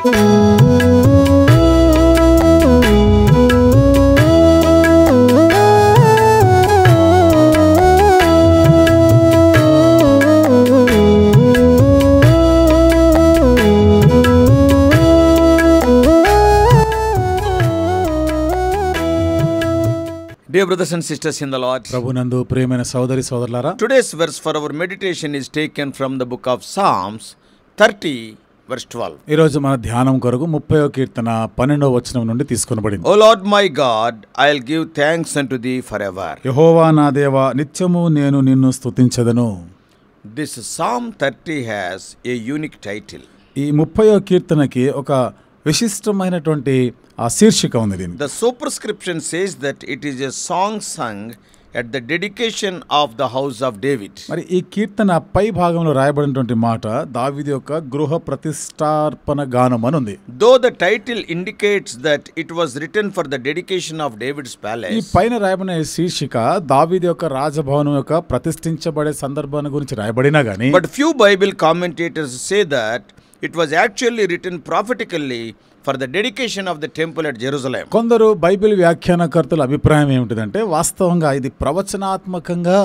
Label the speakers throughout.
Speaker 1: Dear brothers and sisters in the Lord,
Speaker 2: ప్రభునందు ప్రియమైన సోదరి సోదరులారా,
Speaker 1: today's verse for our meditation is taken from the book of Psalms 30 verse 12.
Speaker 2: ఈ రోజు మన ధ్యానం కొరకు 30వ కీర్తన 12వ వచనం నుండి తీసుకొనబడింది.
Speaker 1: O Lord my God, I'll give thanks unto thee forever.
Speaker 2: యెహోవా నా దేవా, నిత్యము నేను నిన్ను స్తుతించెదను.
Speaker 1: This Psalm 30 has a unique title.
Speaker 2: ఈ 30వ కీర్తనకి ఒక విశిష్టమైనటువంటి శీర్షిక ఉంది దీనికి.
Speaker 1: The superscription says that it is a song sung at the dedication of the house of David.
Speaker 2: మరి ఈ కీర్తన పై భాగంలో రాయబడినటువంటి మాట దావీదు యొక్క గృహ ప్రతిష్టార్పణ గానం అని ఉంది.
Speaker 1: Though the title indicates that it was written for the dedication of David's palace,
Speaker 2: ఈ పైన రాయబడిన శీర్షిక దావీదు యొక్క రాజభవనం యొక్క ప్రతిష్ఠించబడే సందర్భాన్ని గురించి రాయబడినా గానీ,
Speaker 1: but few Bible commentators say that it was actually written prophetically for the dedication of the temple at Jerusalem.
Speaker 2: కొందరు బైబిల్ వ్యాఖ్యానకర్తల అభిప్రాయం ఏమిటిదంటే, వాస్తవంగా ఇది ప్రవచనాత్మకంగా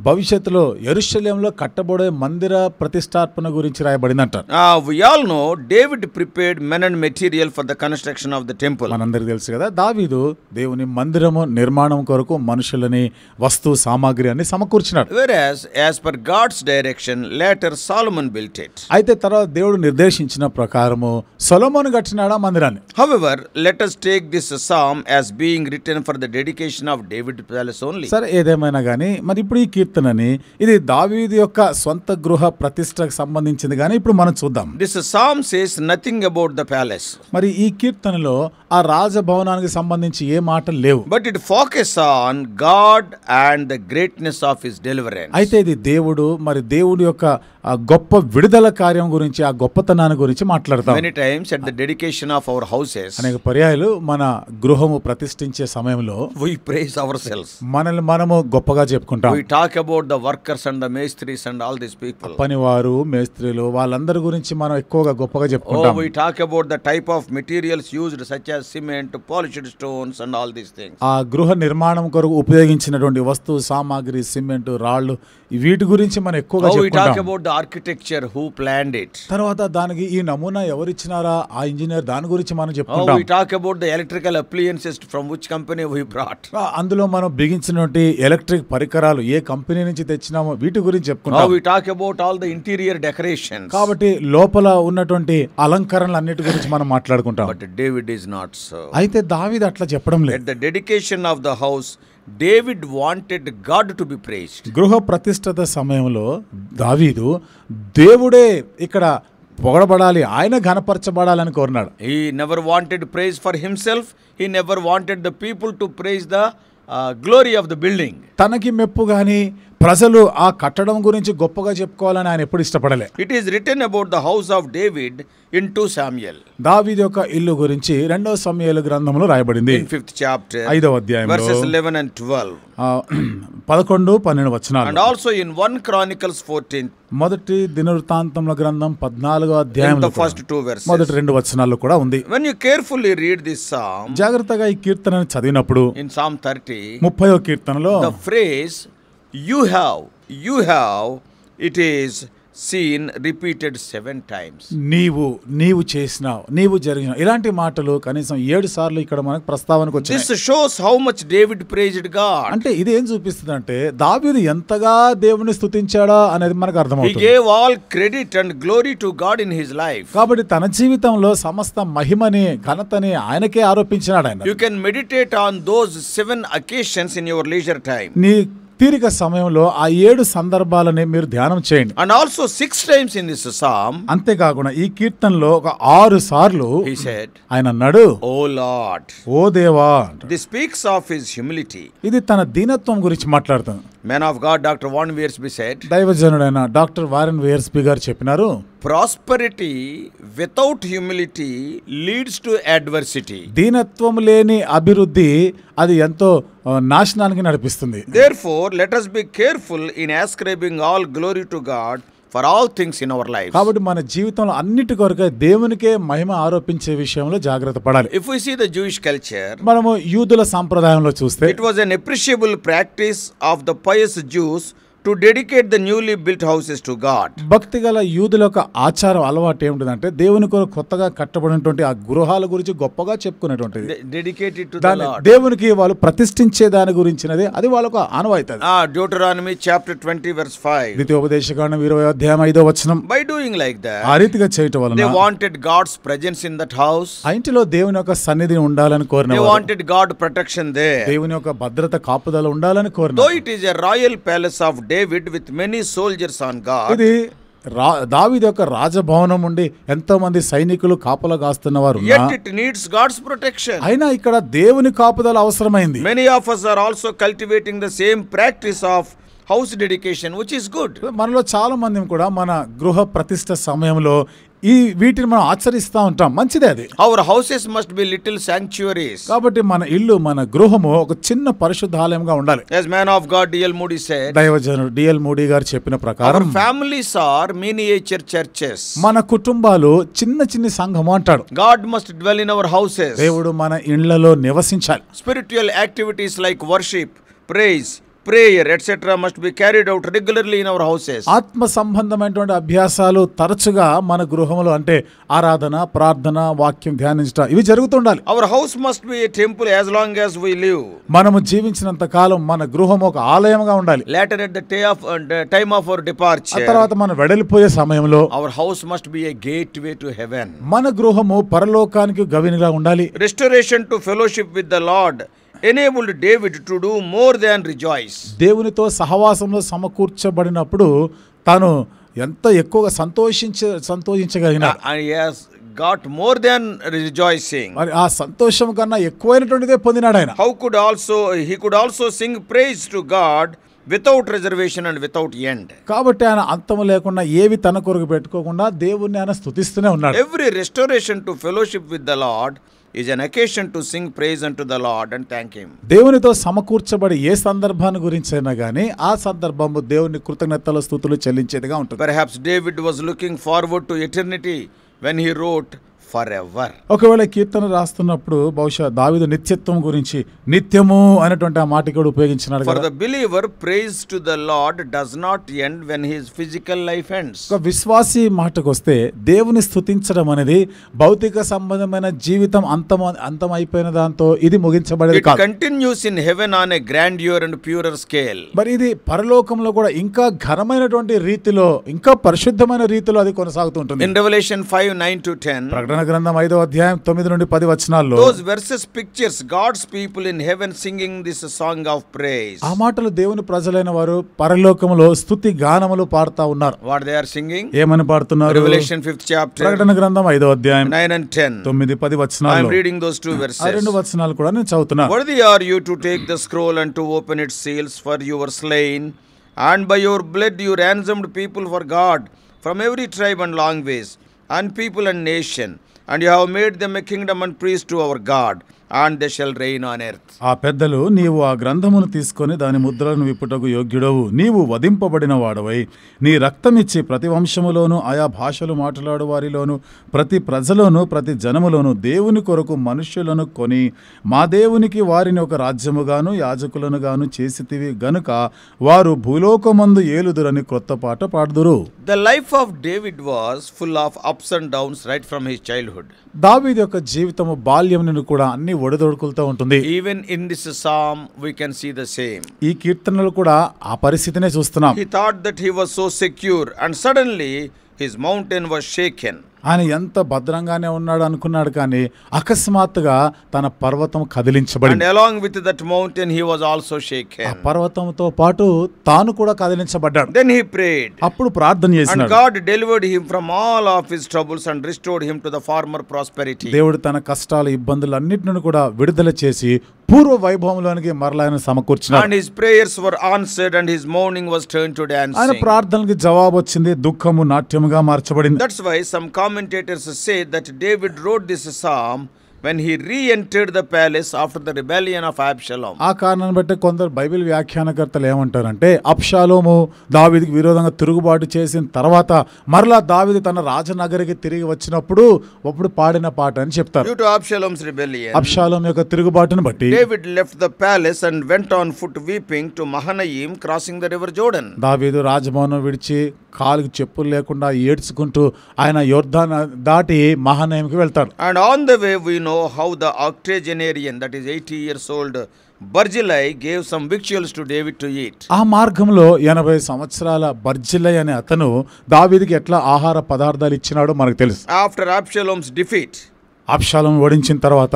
Speaker 2: భవిష్యత్తులో యెరూషలేములో కట్టబడే మందిర ప్రతిష్టార్పణ గురించి రాయబడిందంటారు.
Speaker 1: We all know David prepared men and material for the construction of the temple.
Speaker 2: మనందరికీ తెలుసు కదా, దావీదు దేవుని మందిరము నిర్మాణం కొరకు మనుషులని, వస్తు సామాగ్రి అని సమకూర్చినాడు.
Speaker 1: Whereas as per God's direction later Solomon built it.
Speaker 2: అయితే తర్వాత దేవుడు నిర్దేశించిన ప్రకారము సొలొమోను కట్టినాడు మందిరాన్ని.
Speaker 1: However, let us take this psalm as being written for the dedication of David's palace only.
Speaker 2: సరే, ఏదేమైనా కానీ మరి ఇప్పుడు ఈ కీర్తనని ఇది దావీదు యొక్క సొంత గృహ ప్రతిష్టకు సంబంధించింది కానీ ఇప్పుడు మనం చూద్దాం.
Speaker 1: This psalm says nothing about the palace.
Speaker 2: మరి ఈ కీర్తనలో ఆ రాజభవనానికి సంబంధించి ఏ మాటలు లేవు.
Speaker 1: But it focuses on God and the greatness of his deliverance.
Speaker 2: అయితే ఇది దేవుడు, మరి దేవుడి యొక్క ఆ గొప్ప విడుదల కార్యం గురించి, ఆ గొప్పతనాన్ని గురించి మాట్లాడతాం.
Speaker 1: Many times at the dedication of our houses,
Speaker 2: అనేక పర్యాయాలు మన గృహము ప్రతిష్ఠించే సమయంలో
Speaker 1: we praise ourselves.
Speaker 2: మనల్ని మనము గొప్పగా చెప్పుకుంటాం.
Speaker 1: We talk about the workers and the mestris and all these people.
Speaker 2: పనివారు, మేస్త్రీలు, వాళ్ళందరి గురించి మనం ఎక్కువగా గొప్పగా చెప్పుకుంటాం.
Speaker 1: We talk about the type of materials used such as cement, polished stones and all these things.
Speaker 2: ఆ గృహ నిర్మాణం కొరకు ఉపయోగించినటువంటి వస్తు సామాగ్రి, సిమెంట్, రాళ్ళు, వీటి గురించి మనం ఎక్కువగా
Speaker 1: We talk
Speaker 2: చెప్పుకుంటాం.
Speaker 1: about the architecture, who planned it.
Speaker 2: తర్వాత దానికి ఈ నమూనా ఎవరు ఇచ్చినారా, ఆ ఇంజనీర్, దాని గురించి మనం చెప్పుకుంటాం.
Speaker 1: We talk about the electrical appliances from which company we brought.
Speaker 2: అందులో మనం బిగించినటువంటి ఎలక్ట్రిక్ పరికరాలు ఏ కంపెనీ నుంచి తెచ్చినామో వీటి గురించి చెప్పుకుంటాం.
Speaker 1: We talk about all the interior decorations.
Speaker 2: కాబట్టి లోపల ఉన్నటువంటి అలంకరణలు అన్నిటి గురించి మనం మాట్లాడుకుంటాం.
Speaker 1: But David is not so.
Speaker 2: అయితే దావీదు అట్లా చెప్పడం లేదు.
Speaker 1: At the dedication of the house, David wanted God to be praised.
Speaker 2: గృహ ప్రతిష్ఠత సమయంలో దావీదు దేవుడే ఇక్కడ పొగడబడాలి, ఆయన ఘనపరచబడాలని కోరినాడు.
Speaker 1: He never wanted praise for himself. He never wanted the people to praise the glory of the building.
Speaker 2: తనకి మెప్పు గాని, ప్రజలు ఆ కట్టడం గురించి గొప్పగా చెప్పుకోవాలని ఆయన ఎప్పుడు ఇష్టపడలే.
Speaker 1: It is written about the house of David in 2 Samuel.
Speaker 2: దావీదు యొక్క ఇల్లు గురించి 2వ సమూయేలు గ్రంథంలో రాయబడింది.
Speaker 1: In 5th chapter,
Speaker 2: 5వ అధ్యాయంలో
Speaker 1: verses 11 and 12.
Speaker 2: 11, 12 వచనాలు.
Speaker 1: And also in 1 Chronicles 14.
Speaker 2: మొదటి దినవృత్తాంతముల గ్రంథం 14వ
Speaker 1: In
Speaker 2: అధ్యాయంలో
Speaker 1: the first 2 verses.
Speaker 2: మొదటి 2 వచనాల్లో కూడా ఉంది.
Speaker 1: When you carefully read this psalm,
Speaker 2: జాగ్రత్తగా ఈ కీర్తనను చదివినప్పుడు
Speaker 1: in Psalm 30,
Speaker 2: 30వ కీర్తనలో
Speaker 1: the phrase you have, it is seen repeated 7 times.
Speaker 2: నీవు చేసినావు, నీవు జరిగిన, ఇలాంటి మాటలు కనీసం 7 సార్లు ఇక్కడ మనకు ప్రస్తావనకు వచ్చాయి.
Speaker 1: This shows how much David praised God.
Speaker 2: అంటే ఇది ఏం చూపిస్తుందంటే దావీదు ఎంతగా దేవుని స్తుతించాడా అనేది మనకు
Speaker 1: He
Speaker 2: అర్థమవుతుంది.
Speaker 1: gave all credit and glory to God in his life.
Speaker 2: కాబట్టి తన జీవితంలో సమస్త మహిమని, ఘనతని ఆయనకే ఆరోపించినాడు ఆయన.
Speaker 1: You can meditate on those 7 occasions in your leisure time.
Speaker 2: నీ తీరిక సమయంలో ఆ 7 సందర్భాలని మీరు ధ్యానం చేయండి.
Speaker 1: And also 6 times in this psalm,
Speaker 2: అంతేకాకుండా ఈ కీర్తనలో ఒక 6 సార్లు
Speaker 1: he said,
Speaker 2: ఆయన అన్నాడు,
Speaker 1: O Lord.
Speaker 2: ఓ దేవా.
Speaker 1: This speaks of his humility.
Speaker 2: ఇది తన దీనత్వం గురించి మాట్లాడుతుంది.
Speaker 1: Man of God Dr. Warren Wiersbe said,
Speaker 2: దైవజనుడైన డాక్టర్ వారెన్ వేర్స్బీ గారు చెప్పినారు,
Speaker 1: prosperity without humility leads to adversity.
Speaker 2: దీనత్వం లేని అభివృద్ధి అది ఎంతో నాశనానికి నడిపిస్తుంది.
Speaker 1: Therefore, let us be careful in ascribing all glory to God for all things in our lives.
Speaker 2: కాబట్టి మన జీవితంలో అన్నిటి కొరకే దేవునికే మహిమ ఆరోపించే విషయంలో జాగ్రత్త పడాలి.
Speaker 1: If we see the Jewish culture,
Speaker 2: మనము యూదుల సంప్రదాయంలో చూస్తే
Speaker 1: it was an appreciable practice of the pious Jews to dedicate the newly built houses to God.
Speaker 2: భక్తి గల యూదుల యొక్క ఆచారం అలవాటు ఏమిటంటే దేవుని కొరకు కొత్తగా కట్టబడినటువంటి ఆ గృహాల గురించి గొప్పగా చెప్పుకునేటువంటిది.
Speaker 1: Dedicated to the
Speaker 2: దాన్ని
Speaker 1: Lord.
Speaker 2: దేవునికి వాళ్ళు ప్రతిష్ఠించే దాని గురించినది, అది వాళ్ళకు ఆనవాయితీ.
Speaker 1: Deuteronomy chapter 20 verse 5.
Speaker 2: ద్వితీయోపదేశకాండం 20:5
Speaker 1: By doing like that,
Speaker 2: ఆ రీతిగా చేయటం వలన
Speaker 1: they wanted God's presence in that house.
Speaker 2: ఆ ఇంటిలో దేవుని యొక్క సన్నిధి ఉండాలని
Speaker 1: They
Speaker 2: కోరినవారు.
Speaker 1: wanted God protection there.
Speaker 2: దేవుని యొక్క భద్రత కాపుదల ఉండాలని
Speaker 1: Though
Speaker 2: కోరినారు.
Speaker 1: it is a royal palace of David with many soldiers on guard,
Speaker 2: ఇది దావీదు యొక్క రాజభవనం ఉండి ఎంతో మంది సైనికులు కాపలా కాస్తున్నవారు
Speaker 1: yet it needs God's protection.
Speaker 2: అయినా ఇక్కడ దేవుని కాపుదల అవసరమైంది.
Speaker 1: Many of us are also cultivating the same practice of house dedication, which is good.
Speaker 2: మనలో చాలా మంది కూడా మన గృహ ప్రతిష్ఠ సమయంలో వీటిని మనం ఆచరిస్తూ ఉంటాం, మంచిదే అది.
Speaker 1: Our houses must be little sanctuaries.
Speaker 2: కాబట్టి మన ఇల్లు, మన గృహము ఒక చిన్న పరిశుద్ధాలయంగా ఉండాలి.
Speaker 1: As man of God D.L. Moody said,
Speaker 2: దైవజనుడు D.L. మూడీ గారు చెప్పిన ప్రకారం
Speaker 1: our families are miniature churches.
Speaker 2: మన కుటుంబాలు చిన్న చిన్న సంఘము అంటాడు.
Speaker 1: God must dwell in our houses.
Speaker 2: దేవుడు మన ఇళ్లలో నివసించాలి.
Speaker 1: Spiritual activities like worship, praise, prayer, etc. must be carried out regularly in our houses.
Speaker 2: ఆత్మ సంబంధమైనటువంటి అభ్యాసాలు తరచుగా మన గృహంలో, అంటే ఆరాధన, ప్రార్థన, వాక్యం ధ్యానించడం, ఇవి జరుగుతుండాలి.
Speaker 1: Our house must be a temple as long as we live.
Speaker 2: మనము జీవించినంత కాలం మన గృహం ఒక ఆలయంగా ఉండాలి.
Speaker 1: Later at the time of our
Speaker 2: ఆ
Speaker 1: departure,
Speaker 2: తర్వాత మనం వెడలిపోయే సమయంలో
Speaker 1: our house must be a gateway to heaven.
Speaker 2: మన గృహము పరలోకానికి గవినిగా ఉండాలి.
Speaker 1: Restoration to fellowship with the Lord enabled David to do more than rejoice.
Speaker 2: దేవునితో సహవాసంలో సమకూర్చబడినప్పుడు తాను ఎంత ఎక్కువగా సంతోషించగలిగిన,
Speaker 1: And he has got more than rejoicing.
Speaker 2: మరి ఆ సంతోషం కన్నా ఎక్కువైనటువంటిదే పొందినాడు ఆయన.
Speaker 1: He could also sing praise to God without reservation and without end.
Speaker 2: కాబట్టి ఆయన అంతము లేకుండా ఏవి తన కొరకు పెట్టుకోకుండా దేవుణ్ణి ఆయన స్తుతిస్తూనే ఉన్నాడు.
Speaker 1: Every restoration to fellowship with the Lord is an occasion to sing praise unto the Lord and thank him.
Speaker 2: దేవునితో సమకూర్చబడి ఏ సందర్భాన్ని గురించైనా గానీ ఆ సందర్భము దేవుని కృతజ్ఞతల స్తుతులు చెల్లించేదిగా ఉంటుంది.
Speaker 1: Perhaps David was looking forward to eternity when he wrote forever.
Speaker 2: ఒకవేళ కీర్తన రాస్తున్నప్పుడు బహుశా దావీదు నిత్యత్వం గురించి, నిత్యము అనేటువంటి ఆ మాట కూడా ఉపయోగించినాడు
Speaker 1: For
Speaker 2: కదా.
Speaker 1: the believer, praise to the Lord does not end when his physical life ends.
Speaker 2: ఒక విశ్వాసి మాటకు వస్తే దేవుని స్తుతించడం అనేది భౌతిక సంబంధమైన జీవితం అంతమైపోయిన దాంతో ఇది ముగించబడేది
Speaker 1: It
Speaker 2: కాదు.
Speaker 1: continues in heaven on a grandeur and purer scale.
Speaker 2: మరి ఇది పరలోకంలో కూడా ఇంకా ఘనమైనటువంటి రీతిలో, ఇంకా పరిశుద్ధమైన రీతిలో అది కొనసాగుతుంటుంది.
Speaker 1: In Revelation 5:9-10,
Speaker 2: ప్రకటన గ్రంథం 5:9-10
Speaker 1: those verses pictures God's people in heaven singing this song of praise.
Speaker 2: ఆ మాటలు దేవుని ప్రజలైన వారు పరలోకములో స్తుతి గానములు పాడుతా ఉన్నారు.
Speaker 1: What they are singing?
Speaker 2: ఏమని పాడుతున్నారు?
Speaker 1: Revelation 5th chapter,
Speaker 2: ప్రకటన గ్రంథం 5:9
Speaker 1: and 10.
Speaker 2: 9-10
Speaker 1: I am reading those two verses.
Speaker 2: ఆ రెండు వచనాలు కూడా నేను చదువుతున్నాను.
Speaker 1: Worthy are you to take the scroll and to open its seals, for you were slain, and by your blood you ransomed people for God from every tribe and language and people and nation, and you have made them a kingdom and priest to our God, and they shall reign on earth.
Speaker 2: ఆ పెద్దలు, నీవు ఆ గ్రంథమును తీసుకొని దాని ముద్రలను విప్పుటకు యోగ్యుడవు, నీవు వధింపబడిన వాడవై నీ రక్తమిచ్చి ప్రతి వంశములోను ఆయా భాషలు మాట్లాడు వారిలోను ప్రతి ప్రజలోను ప్రతి జనములోను దేవుని కొరకు మనుష్యులను కొని మా దేవునికి వారిని ఒక రాజ్యముగాను యాజకులను గాను చేసితివి గనుక వారు భూలోకమందు ఏలుదురని క్రొత్త పాట పాడుదురు.
Speaker 1: The life of David was full of ups and downs right from his childhood.
Speaker 2: దావీదు యొక్క జీవితము బాల్యం నుండి కూడా అన్ని ఒడిదొడుకులతో ఉంటుంది.
Speaker 1: Even in this psalm we can see the same.
Speaker 2: ఈ కీర్తనలు కూడా ఆ పరిస్థితినే చూస్తున్నాం.
Speaker 1: He thought that he was so secure, and suddenly his mountain was shaken.
Speaker 2: ఆయన ఎంత భద్రంగానే ఉన్నాడు అనుకున్నాడు, కానీ అకస్మాత్తుగా తన పర్వతం కదిలించబడింది.
Speaker 1: And along with that mountain he was also shaken.
Speaker 2: ఆ పర్వతంతో పాటు తాను కూడా కదిలించబడ్డాడు.
Speaker 1: Then he prayed,
Speaker 2: అప్పుడు ప్రార్థన
Speaker 1: and
Speaker 2: చేసినాడు.
Speaker 1: God delivered him from all of his troubles and restored him to the former prosperity.
Speaker 2: దేవుడు తన కష్టాలు, ఇబ్బందులు అన్నిటిని కూడా విడుదల చేసి పూర్వ వైభవంలోనికి మరలా ఆయన సమకూర్చినాడు.
Speaker 1: And his prayers were answered, and his mourning was turned to
Speaker 2: ఆయన
Speaker 1: dancing.
Speaker 2: ప్రార్థనకి జవాబు వచ్చింది, దుఃఖము నాట్యముగా మార్చబడింది.
Speaker 1: That's why some commentators say that David wrote this psalm when he re-entered the palace after the rebellion of Absalom.
Speaker 2: ఆ కారణాన్ని బట్టి కొందరు బైబిల్ వ్యాఖ్యానకర్తలు ఏమంటారంటే అబ్షాలోము దావీదుకి విరోధంగా తిరుగుబాటు చేసిన తర్వాత మరలా దావీదు తన రాజనగరికి తిరిగి వచ్చినప్పుడు అప్పుడు పాడిన పాట అని చెప్తారు.
Speaker 1: Due to Absalom's rebellion,
Speaker 2: అబ్షాలోము యొక్క తిరుగుబాటును బట్టి
Speaker 1: David left the palace and went on foot weeping to Mahanaim, crossing the river Jordan.
Speaker 2: దావీదు రాజభవనం విడిచి కాలుకి చెప్పులు లేకుండా ఏడ్చుకుంటూ ఆయన యోర్దాన్ దాటి మహానయంకి వెళ్తాడు.
Speaker 1: And on the way we know how the octogenarian, that is 80 years old, Barzillai gave some victuals to David to eat.
Speaker 2: ఆ మార్గంలో 80 సంవత్సరాల బర్జిల్లై అనే అతను దావీదుకి ఎట్లా ఆహార పదార్థాలు ఇచ్చినాడో మనకు తెలుసు.
Speaker 1: After Absalom's defeat,
Speaker 2: అబ్షాలోం ఓడించిన తర్వాత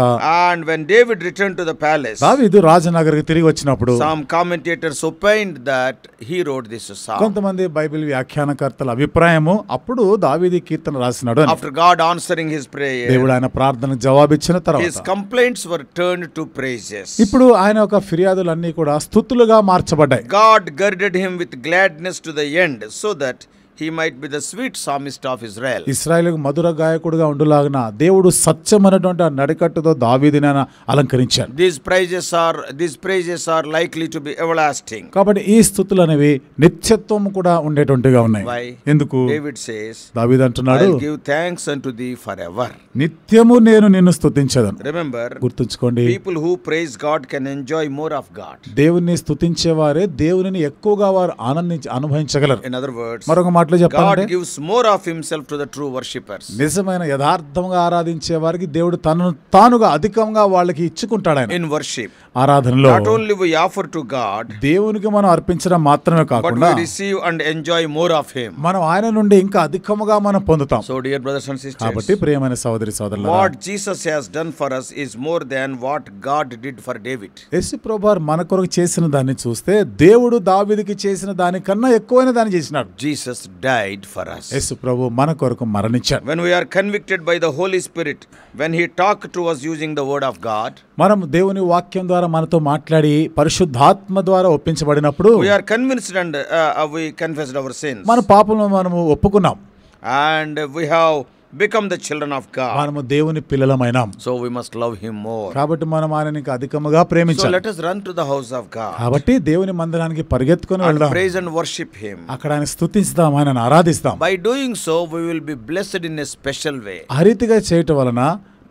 Speaker 1: and when David returned to the palace,
Speaker 2: దావీదు రాజనగర్కి తిరిగి వచ్చినప్పుడు
Speaker 1: some commentators opined that he wrote this psalm.
Speaker 2: కొంతమంది బైబిల్ వ్యాఖ్యానకర్తల అభిప్రాయము అప్పుడు దావీదు కీర్తన రాసినాడు అని.
Speaker 1: After God answering his prayer,
Speaker 2: దేవుడు ఆయన ప్రార్థనకు జవాబిచ్చిన
Speaker 1: his
Speaker 2: తర్వాత
Speaker 1: complaints were turned to praises.
Speaker 2: ఇప్పుడు ఆయన యొక్క ఫిర్యాదులన్నీ కూడా స్తుతులుగా మార్చబడ్డాయి.
Speaker 1: God girded him with gladness to the end, so that he might be the sweet psalmist of Israel.
Speaker 2: ఇశ్రాయేలుకు మధుర గాయకుడుగా ఉండులాగిన దేవుడు సత్యమైనటువంటి ఆ నడికట్టుతో దావీదుని ఆయన అలంకరించాడు.
Speaker 1: These praises are likely to be everlasting.
Speaker 2: కాబట్టి ఈ స్తుతులు అనేవి నిత్యత్వం కూడా ఉండేటువంటిగా ఉన్నాయి.
Speaker 1: Why?
Speaker 2: ఎందుకు?
Speaker 1: David says,
Speaker 2: దావీదు అంటున్నాడు,
Speaker 1: I'll give thanks unto thee forever.
Speaker 2: నిత్యము నేను నిన్ను స్తుతించదను.
Speaker 1: Remember,
Speaker 2: గుర్తుంచుకోండి,
Speaker 1: people who praise God can enjoy more of God.
Speaker 2: దేవుని స్తుతించేవారే దేవునిని ఎక్కువగా వారు అనుభవించగలరు.
Speaker 1: In other words,
Speaker 2: మరొక మాటలో
Speaker 1: God
Speaker 2: చెప్పాలంటే
Speaker 1: gives more of himself to the true worshippers.
Speaker 2: నిజమైన యథార్థంగా ఆరాధించే వారికి దేవుడు తనను తానుగా అధికంగా వాళ్ళకి ఇచ్చుకుంటాడు. ఆయన
Speaker 1: In worship,
Speaker 2: ఆరాధనలో
Speaker 1: not only we offer to God,
Speaker 2: దేవునికి మనం అర్పించడం మాత్రమే
Speaker 1: but
Speaker 2: కాకుండా
Speaker 1: we receive and enjoy more of him.
Speaker 2: మనం ఆయన నుండి ఇంకా అధికముగా మనం పొందుతాం.
Speaker 1: So dear brothers and sisters,
Speaker 2: కాబట్టి ప్రియమైన సోదరి సోదరులారా,
Speaker 1: what Jesus has done for us is more than what God did for David.
Speaker 2: యేసు ప్రభువారు మన కొరకు చేసిన దాన్ని చూస్తే దేవుడు దావీదుకి చేసిన దానికన్నా ఎక్కువైన దాన్ని చేసినాడు.
Speaker 1: Jesus died for us.
Speaker 2: యేసు ప్రభు మన కొరకు మరణించాడు.
Speaker 1: When we are convicted by the Holy Spirit, when he talked to us using the word of God,
Speaker 2: మనం దేవుని వాక్యం ద్వారా మనతో మాట్లాడి పరిశుద్ధాత్మ ద్వారా ఒప్పించబడినప్పుడు
Speaker 1: we are convinced and we confessed our sins.
Speaker 2: మన పాపములను మనము ఒప్పుకున్నాం.
Speaker 1: And we have become the children of God.
Speaker 2: మనము దేవుని పిల్లలమైనాం.
Speaker 1: So we must love him more.
Speaker 2: కాబట్టి మనం ఆయనని ఇంకా అధికముగా
Speaker 1: So
Speaker 2: ప్రేమించాలి.
Speaker 1: let us run to the house of God
Speaker 2: కాబట్టి దేవుని మందిరానికి పరిగెత్తుకొని
Speaker 1: and
Speaker 2: వెళ్దాం.
Speaker 1: praise and worship him.
Speaker 2: అక్కడ ఆయన స్తుతిస్తాం, ఆయనను ఆరాధిస్తాం.
Speaker 1: By doing so, we will be blessed in a special way.
Speaker 2: ఆ రీతిగా చేయటం వలన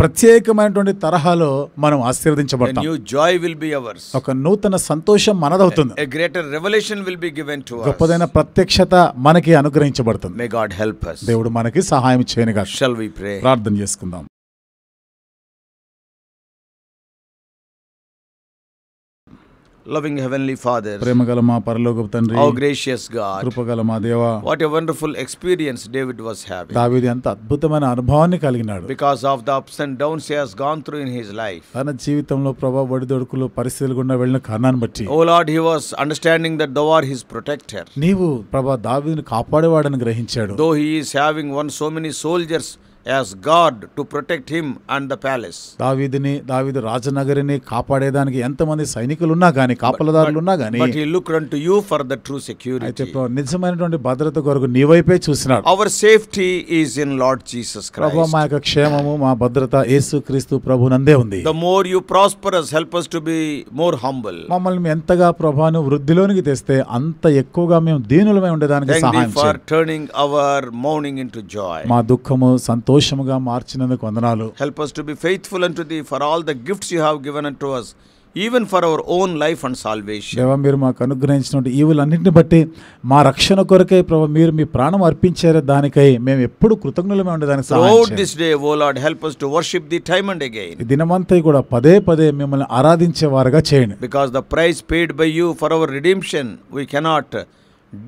Speaker 2: ప్రత్యేకమైనటువంటి తరహాలో మనం
Speaker 1: A
Speaker 2: ఆశీర్వదించబడతాం.
Speaker 1: new joy will be ours.
Speaker 2: ఒక నూతన సంతోషం మనదవుతుంది.
Speaker 1: A greater revelation will be given to us.
Speaker 2: గొప్పదైన ప్రత్యక్షత మనకి అనుగ్రహించబడుతుంది.
Speaker 1: May God help us.
Speaker 2: దేవుడు మనకి సహాయం చేయనుగా.
Speaker 1: Shall we pray?
Speaker 2: ప్రార్థన చేసుకుందాం.
Speaker 1: Loving Heavenly Father,
Speaker 2: ప్రేమగల మా పరలోకపు తండ్రి,
Speaker 1: oh gracious God,
Speaker 2: కృపగల మా దేవా,
Speaker 1: what a wonderful experience David was having.
Speaker 2: దావీదు ఎంత అద్భుతమైన అనుభవాన్ని కలిగినాడు.
Speaker 1: Because of the ups and downs he has gone through in his life.
Speaker 2: తన జీవితంలో ప్రభా ఒడిదొడుకులు పరిస్థితులు గుండా వెళ్ళిన కారణాన్ని బట్టి
Speaker 1: Oh Lord, he was understanding that thou art his protector.
Speaker 2: నీవు ప్రభా దావీదుని కాపాడేవాడని గ్రహించాడు.
Speaker 1: Though he is having won so many soldiers as God to protect him and the palace.
Speaker 2: దావీదు రాజనగరిని కాపాడేదానికి ఎంతమంది సైనికులు ఉన్నా గానీ, కాపలదారులు ఉన్నా గానీ,
Speaker 1: but he looked unto you for the true
Speaker 2: అయితే
Speaker 1: security.
Speaker 2: నిజమైనటువంటి భద్రత కొరకు నీ వైపే చూసినాడు.
Speaker 1: Our safety is in Lord Jesus
Speaker 2: ప్రభా,
Speaker 1: Christ.
Speaker 2: మా యొక్క క్షేమము, మా భద్రత యేసుక్రీస్తు ప్రభునందే ఉంది.
Speaker 1: The more you prosper us, help us to be more humble.
Speaker 2: మమ్మల్ని ఎంతగా ప్రభాను వృద్ధిలోనికి తెస్తే అంత ఎక్కువగా మేము దీనులమై ఉండేదానికి
Speaker 1: Thank thee
Speaker 2: సహాయం
Speaker 1: for
Speaker 2: చేయండి.
Speaker 1: turning our mourning into joy.
Speaker 2: మా దుఃఖము సంతోషముగా మార్చినందుకు వందనాలు.
Speaker 1: Help us to be faithful unto thee for all the gifts you have given unto us, even for our own life and salvation.
Speaker 2: దేవా, మీరు మాకు అనుగ్రహించినటువంటి ఈవులన్నింటిని బట్టి మా రక్షణ కొరకై ప్రభు మీరు మీ ప్రాణం అర్పించారు, దానికై మేము ఎప్పుడు కృతజ్ఞులమై ఉండేదానికి సహాయం
Speaker 1: Throughout
Speaker 2: చేయండి.
Speaker 1: this day, O Lord, help us to worship thee time and again.
Speaker 2: ఈ దినమంతా కూడా పదే పదే మిమ్మల్ని ఆరాధించేవారుగా చేయండి.
Speaker 1: Because the price paid by you for our redemption, we cannot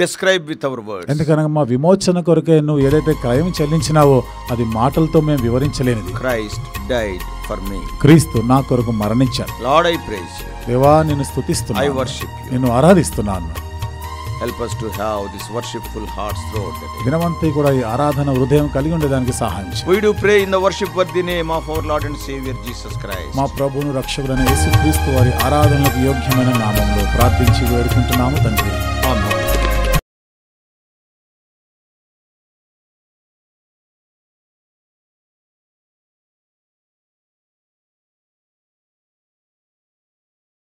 Speaker 1: describe with our words.
Speaker 2: ఎందుకనగా మా విమోచన కొరకే నువ్వు ఏదైతే క్రయం చెల్లించినావో అది మాటలతో మేము వివరించలేనిది.
Speaker 1: Christ died for me.
Speaker 2: క్రీస్తు నా కొరకు మరణించాడు.
Speaker 1: Lord, I praise you.
Speaker 2: దేవా, నిన్ను
Speaker 1: I
Speaker 2: స్తుతిస్తున్నాను,
Speaker 1: worship you.
Speaker 2: నిన్ను ఆరాధిస్తున్నాను.
Speaker 1: Help us to have this worshipful hearts throughout the day.
Speaker 2: దినమంతా కూడా ఈ ఆరాధన హృదయం కలిగి ఉండేదానికి సహాయం చేయండి.
Speaker 1: We do pray in the worship-worthy name of our Lord and Savior Jesus Christ.
Speaker 2: మా ప్రభువును రక్షకుడైన యేసుక్రీస్తు వారి ఆరాధనలకు యోగ్యమైన నామంలో ప్రార్థించి వేడుకుంటున్నాము తండ్రి.